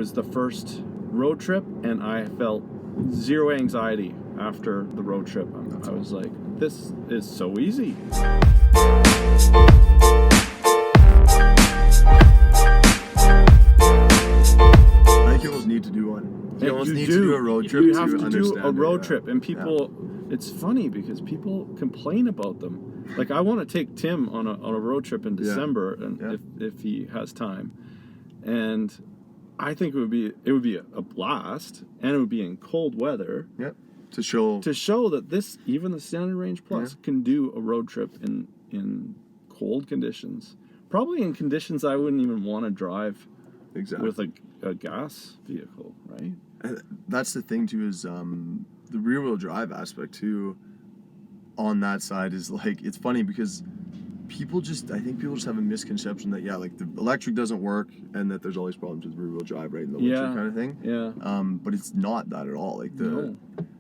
was the first road trip, and I felt zero anxiety after the road trip. I was like, this is so easy. I think you almost need to do one. You almost need to do a road trip. You have to do understand a road it, trip, and people. It's funny because people complain about them. Like, I want to take Tim on a road trip in December, and if he has time, and I think it would be a blast, and it would be in cold weather. Yeah. To show that this, even the Standard Range Plus, can do a road trip in cold conditions. Probably in conditions I wouldn't even want to drive. Exactly. With a gas vehicle, right? That's the thing too, is the rear wheel drive aspect too. On that side is like, it's funny because I think people just have a misconception that like the electric doesn't work and that there's always problems with rear wheel drive, right, in the winter kind of thing. Yeah. But it's not that at all. Like No.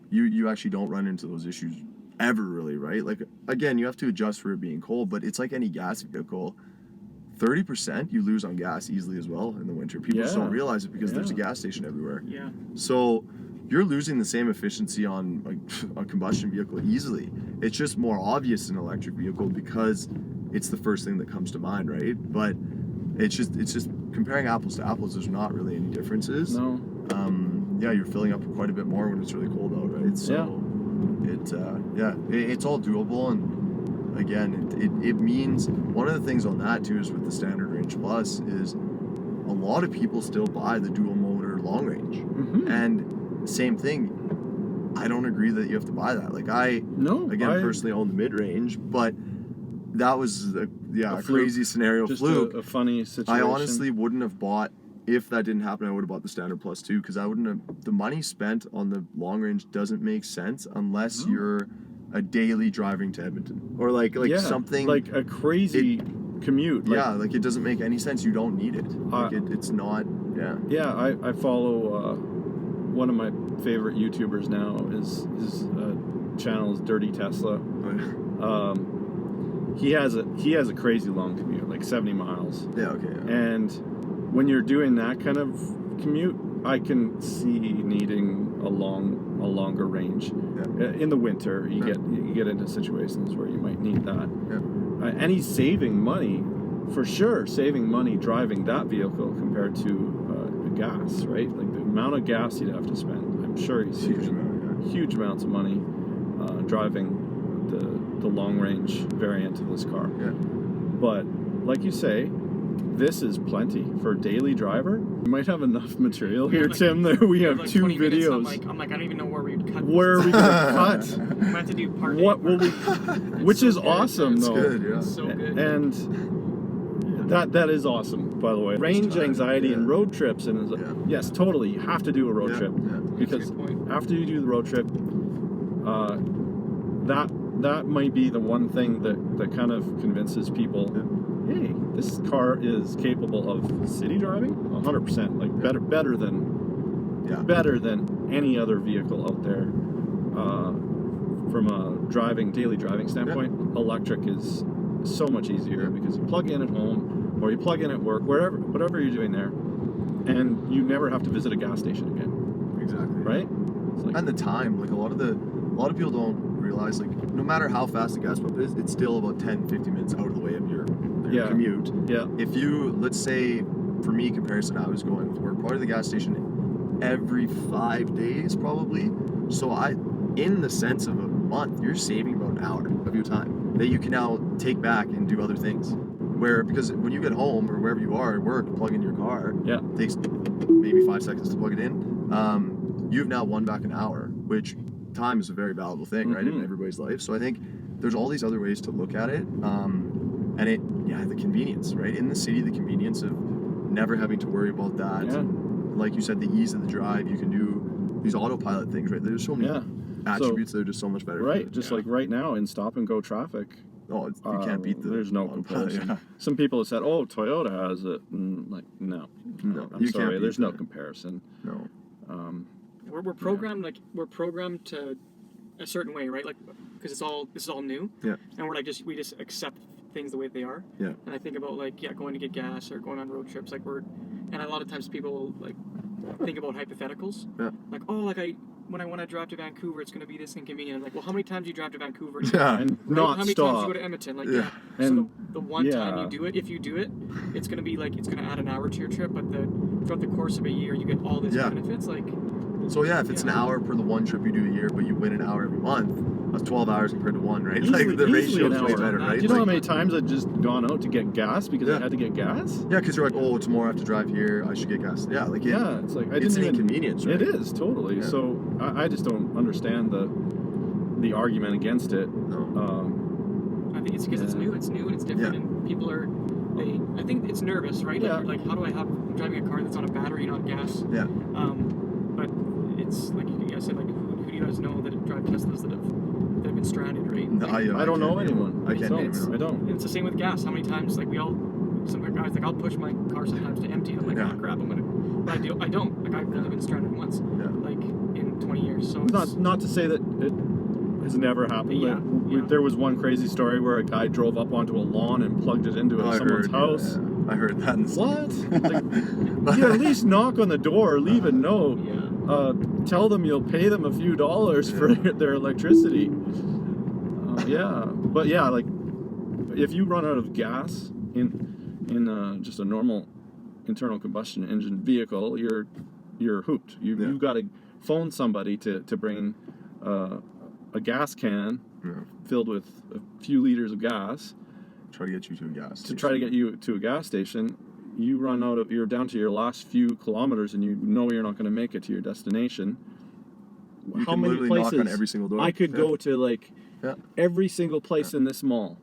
You actually don't run into those issues ever, really, right? Like, again, you have to adjust for it being cold, but it's like any gas vehicle. 30% you lose on gas easily as well in the winter. People just don't realize it because there's a gas station everywhere. Yeah. So you're losing the same efficiency on a combustion vehicle easily. It's just more obvious in an electric vehicle because it's the first thing that comes to mind, right? But it's just comparing apples to apples. There's not really any differences. No. You're filling up quite a bit more when it's really cold out, right? So it's all doable. And again, it means one of the things on that too is with the Standard Range Plus is a lot of people still buy the dual motor long range. Mm-hmm. And same thing, I don't agree that you have to buy that. Like, I personally own the mid range, but that was a crazy scenario. Just fluke. A funny situation. I honestly wouldn't have bought, if that didn't happen, I would have bought the Standard Plus too, because I wouldn't have, the money spent on the long range doesn't make sense unless you're a daily driving to Edmonton or like something like a crazy commute. Like it doesn't make any sense. You don't need it. It's not. I follow one of my favorite YouTubers now. His channel is Dirty Tesla. He has a crazy long commute, like 70 miles. Yeah. Okay. Yeah. And when you're doing that kind of commute, I can see needing a longer range. Yeah. In the winter, you get into situations where you might need that. Yeah. And he's saving money, for sure, driving that vehicle compared to gas, right? Like the amount of gas you'd have to spend. I'm sure he's saving huge amounts of money driving the long range variant of this car. Yeah. But like you say, this is plenty for a daily driver. We might have enough material here, Tim. There we have like 2 videos. I'm like, I don't even know where we would cut. Where are we going to cut? We might have to do part What will we? Which is awesome, though. Good, yeah. It's so good. And that is awesome, by the way. Range anxiety and road trips, and yes, totally. You have to do a road trip because after you do the road trip, that might be the one thing that kind of convinces people. Hey, this car is capable of city driving 100%, like better than any other vehicle out there. From a daily driving standpoint, electric is so much easier because you plug in at home or you plug in at work, whatever you're doing there, and you never have to visit a gas station again. Exactly. Right? Like, and the time, like a lot of people don't realize, like, no matter how fast the gas pump is, it's still about 10-15 minutes out of the way of your commute. Yeah. If you, let's say, for me, comparison, I was going with work, probably the gas station every 5 days, probably. So in the sense of a month, you're saving about an hour of your time that you can now take back and do other things. Because when you get home or wherever you are at work, plug in your car, it takes maybe 5 seconds to plug it in. You've now won back an hour, which time is a very valuable thing, right, in everybody's life. So I think there's all these other ways to look at it. And the convenience, right? In the city, the convenience of never having to worry about that. Yeah. And like you said, the ease of the drive, you can do these autopilot things, right? There's so many attributes that are just so much better. Right, just like right now in stop and go traffic. Oh, you can't beat there's no comparison. Some people have said, "Oh, Toyota has it," and like, no, I'm sorry, there's no comparison. No. We're programmed we're programmed to a certain way, right? Like, because this is all new. Yeah. And we just accept things the way they are. Yeah. And I think about going to get gas or going on road trips, and a lot of times people think about hypotheticals. Yeah. Like, oh, like when I want to drive to Vancouver, it's going to be this inconvenient. Like, well, how many times do you drive to Vancouver? Yeah. And Right? not How many times do stop. you go to Edmonton? Like, Yeah. yeah. And- so the one time yeah. you do it, if you do it, it's going to be like, it's going to add an hour to your trip, but throughout the course of a year, you get all these Yeah. benefits. Like, So yeah, if it's an Yeah. hour per the one trip you do a year, but you win an hour every month, that's 12 hours compared to one, right? Easily- like the easily ratio an is way hour. better, Do right? Do you know how Like, many times I've just gone out to get gas because Yeah. I had to get gas? yeah, because you're like, oh, tomorrow I have to drive here, I should get gas. Yeah, like Yeah, it's like I it's didn't an even. inconvenience, right? It is totally. Yeah. So I just don't understand the argument against it. No. I think it's because it's Yeah. new. It's new and it's different, Yeah. and people are. I think it's nervous, right? Yeah. Like, how do I'm driving a car that's on a battery, not gas. Yeah. But it's like you guys said, like who do you guys know that drive Teslas that have been stranded, right? No, Like, I don't know can't name anyone. them. I can't So, name them. I don't. and it's the same with gas. How many times, like some guys, like I'll push my car sometimes to empty. I'm like, Yeah. oh crap, I'm gonna. But I don't. Like I've only been stranded once, Yeah. like in 20 years. So Not to say that it has never happened. Yeah, But yeah. there was one crazy story where a guy drove up onto a lawn and plugged it into Oh, I someone's heard, house. yeah. I heard that. In What? But- You at least knock on the door, leave a note, yeah. tell them you'll pay them a few dollars for their electricity. Yeah, but yeah, like if you run out of gas in just a normal internal combustion engine vehicle, you're hooped. Yeah. You've got to phone somebody to bring a gas can Yeah. filled with a few liters of gas Try to get you to a gas to try to get you to a gas station. You're down to your last few kilometers, and you know you're not going to make it to your destination. You How can many literally knock places on every single door. I could Yeah. go to, like Yeah. every single place in this mall,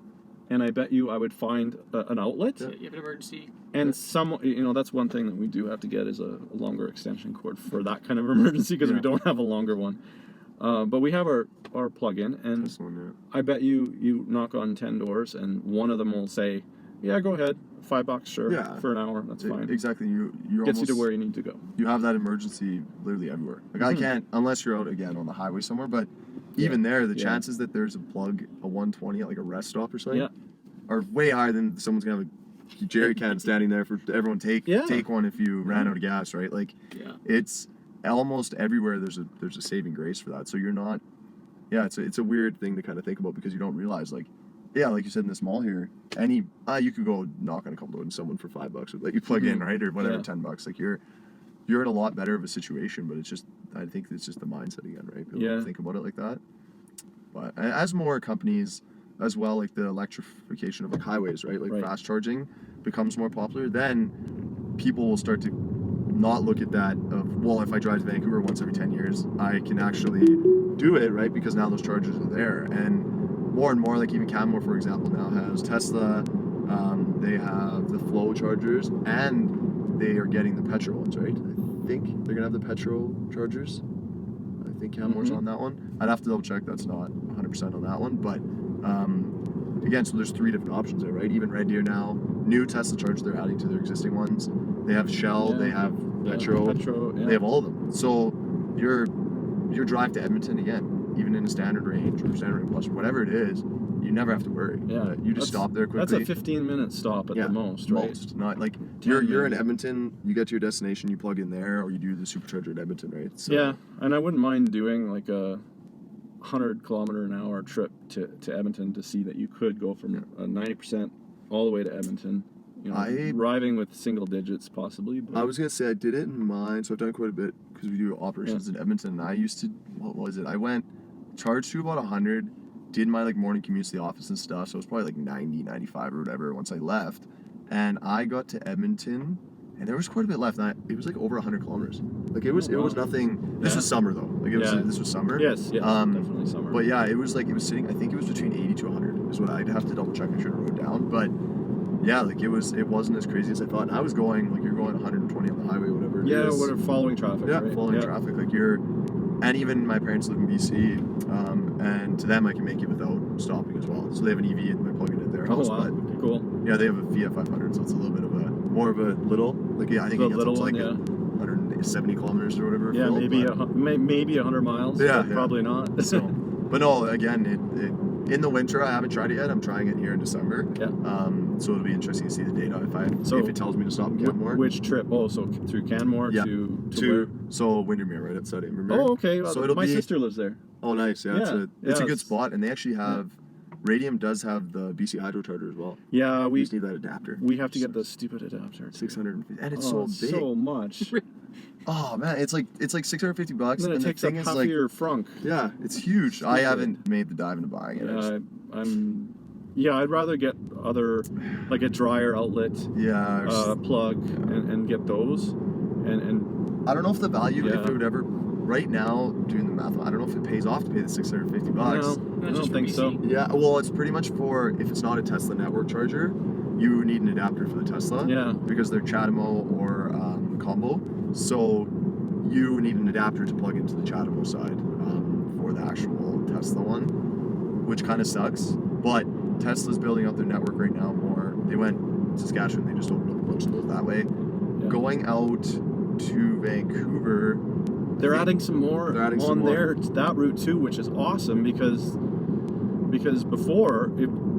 and I bet you I would find an outlet. Yeah. You have an emergency. And that's one thing that we do have to get is a longer extension cord for that kind of emergency because we Yeah. don't have a longer one. But we have our plug-in, and This one, yeah. I bet you knock on 10 doors, and one of them will say, "Yeah, go ahead, $5, sure, Yeah. for an hour, that's fine." Exactly. You're Gets almost, you to where you need to go. you have that emergency literally everywhere. Like I Mhm. can't unless you're out again on the highway somewhere. But even there, the Yeah. chances that there's a 120 at like a rest stop or something Yeah. are way higher than someone's gonna have a jerry can standing there for everyone take one if you ran out of gas, right? Like Yeah. it's almost everywhere there's a saving grace for that. So you're not. Yeah, it's a weird thing to kind of think about because you don't realize like. Yeah, like you said in this mall here, you could go knock on a couple doors and someone for $5 would let you plug in, right, or whatever, Yeah. $10. Like you're in a lot better of a situation, but it's just I think it's just the mindset again, right? People Yeah. don't think about it like that. But as more companies, as well, like the electrification of like highways, right, like Right. fast charging becomes more popular, then people will start to not look at that of well, if I drive to Vancouver once every 10 years, I can actually do it, right? Because now those chargers are there, and more, like even Canmore, for example, now has Tesla. They have the Flow chargers, and they are getting the petrol ones, right? I think they're gonna have the petrol chargers. I think Canmore's Mhm. on that one. I'd have to double check. That's not 100% on that one, but again, so there's 3 different options there, right? Even Red Deer now, new Tesla chargers they're adding to their existing ones. They have Shell, Yeah. they have Yeah, Petro, yeah. they have all of them. So your drive to Edmonton again, even in a standard range or standard range plus, whatever it is, you never have to worry. Yeah, You just stop there quickly. That's a 15-minute stop at the most, right? Most, not like 10 you're in maybe. Edmonton, you get to your destination, you plug in there, or you do the supercharger at Edmonton, right? So, Yeah, and I wouldn't mind doing like a 100-kilometer-an-hour trip to Edmonton to see that you could go from 90% all the way to Edmonton. You know, driving with single digits possibly. But I was gonna say I did it in mine, so I've done quite a bit because we do operations in Edmonton. And I used to, what was it? I went charged to about 100, did my like morning commutes to the office and stuff, so it was probably like 90, 95 or whatever once I left, and I got to Edmonton. And there was quite a bit left. And it was like over 100 kilometers. Like it was nothing. This Yeah. was summer though. Like this was summer. yes, definitely summer. But yeah, it was sitting. I think it was between 80 to 100 is what I'd have to double check. I should have wrote down. But yeah, like it wasn't as crazy as I thought. And I was going like you're going 120 on the highway, whatever. It is. what are following traffic? Yeah, right? following traffic. Like and even my parents live in BC, and to them I can make it without stopping as well. So they have an EV and I plug it in their house. Oh, wow. But Cool. yeah, they have a Fiat 500, so it's a little bit of more of a little. Like yeah, I think The it gets little up to like one, 170 kilometers or whatever. Yeah, filled, maybe but- maybe 100 miles. Yeah, but yeah. probably not. So, but no, again, in the winter, I haven't tried it yet. I'm trying it here in December. Yeah. So it'll be interesting to see the data if it tells me to stop in Canmore. Which trip? Oh, so through Canmore to where? So Windermere, right outside Windermere. Oh, okay. So it'll my be. sister lives there. Oh, nice. Yeah, Yeah. it's a good spot, and they actually have. Radium does have the BC Hydro charger as well. Yeah, we just need that adapter. We have to get the stupid adapter. 650, and it's so big. So much. Oh man, it's like $650. And then it takes up half of your frunk. Yeah, it's huge. I haven't made the dive into buying it. I'd rather get other, like a dryer outlet. Yeah. Plug and get those, and I don't know if the value if it would ever. Right now, doing the math, I don't know if it pays off to pay the $650. No, I don't think so. Yeah, well, it's pretty much for if it's not a Tesla network charger, you need an adapter for the Tesla. Yeah. Because they're CHAdeMO or combo, so you need an adapter to plug into the CHAdeMO side for the actual Tesla one, which kind of sucks. But Tesla's building out their network right now more. They went Saskatchewan, they just opened up a bunch of those that way. Yeah. Going out to Vancouver. They're adding some more on there that route too, which is awesome because before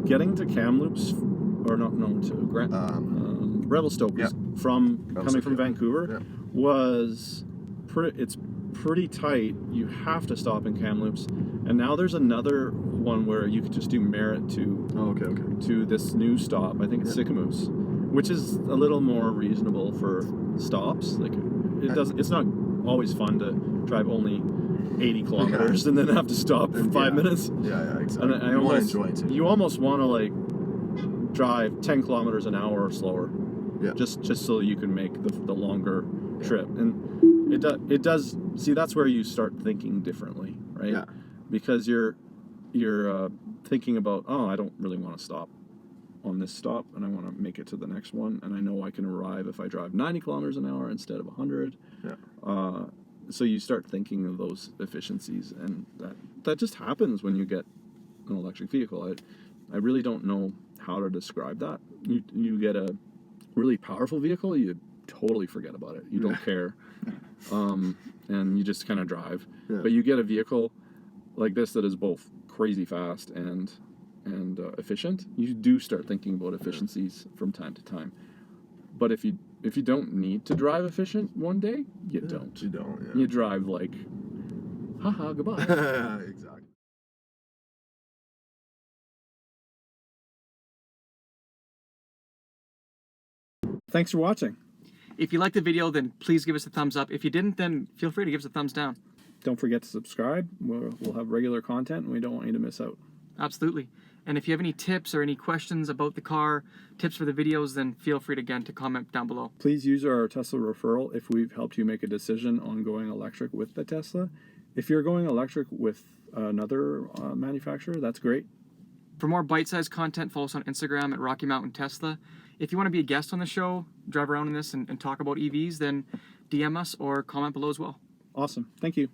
getting to Kamloops to Revelstoke coming from Vancouver was pretty tight. You have to stop in Kamloops, and now there's another one where you could just do Merritt to this new stop. I think it's Sycamoose, which is a little more reasonable for stops. Like it's not always fun to drive only 80 kilometers and then have to stop for 5 minutes. Yeah, exactly. And want to enjoy it too. You almost want to like drive 10 kilometers an hour or slower. Yeah. Just so you can make the longer trip. And it does see, that's where you start thinking differently, right? Yeah. Because you're thinking about, I don't really want to stop on this stop, and I want to make it to the next one, and I know I can arrive if I drive 90 kilometers an hour instead of 100. Yeah. So you start thinking of those efficiencies, and that just happens when you get an electric vehicle. I really don't know how to describe that. You get a really powerful vehicle, you totally forget about it. You don't care, and you just kind of drive. Yeah. But you get a vehicle like this that is both crazy fast and efficient, you do start thinking about efficiencies from time to time. But if you don't need to drive efficient one day, you don't. You don't. Yeah. You drive like, haha, goodbye. Exactly. Thanks for watching. If you liked the video, then please give us a thumbs up. If you didn't, then feel free to give us a thumbs down. Don't forget to subscribe. We'll have regular content, and we don't want you to miss out. Absolutely. And if you have any tips or any questions about the car, tips for the videos, then feel free to comment down below. Please use our Tesla referral if we've helped you make a decision on going electric with the Tesla. If you're going electric with another manufacturer, that's great. For more bite-sized content, follow us on Instagram at Rocky Mountain Tesla. If you want to be a guest on the show, drive around in this and talk about EVs, then DM us or comment below as well. Awesome. Thank you.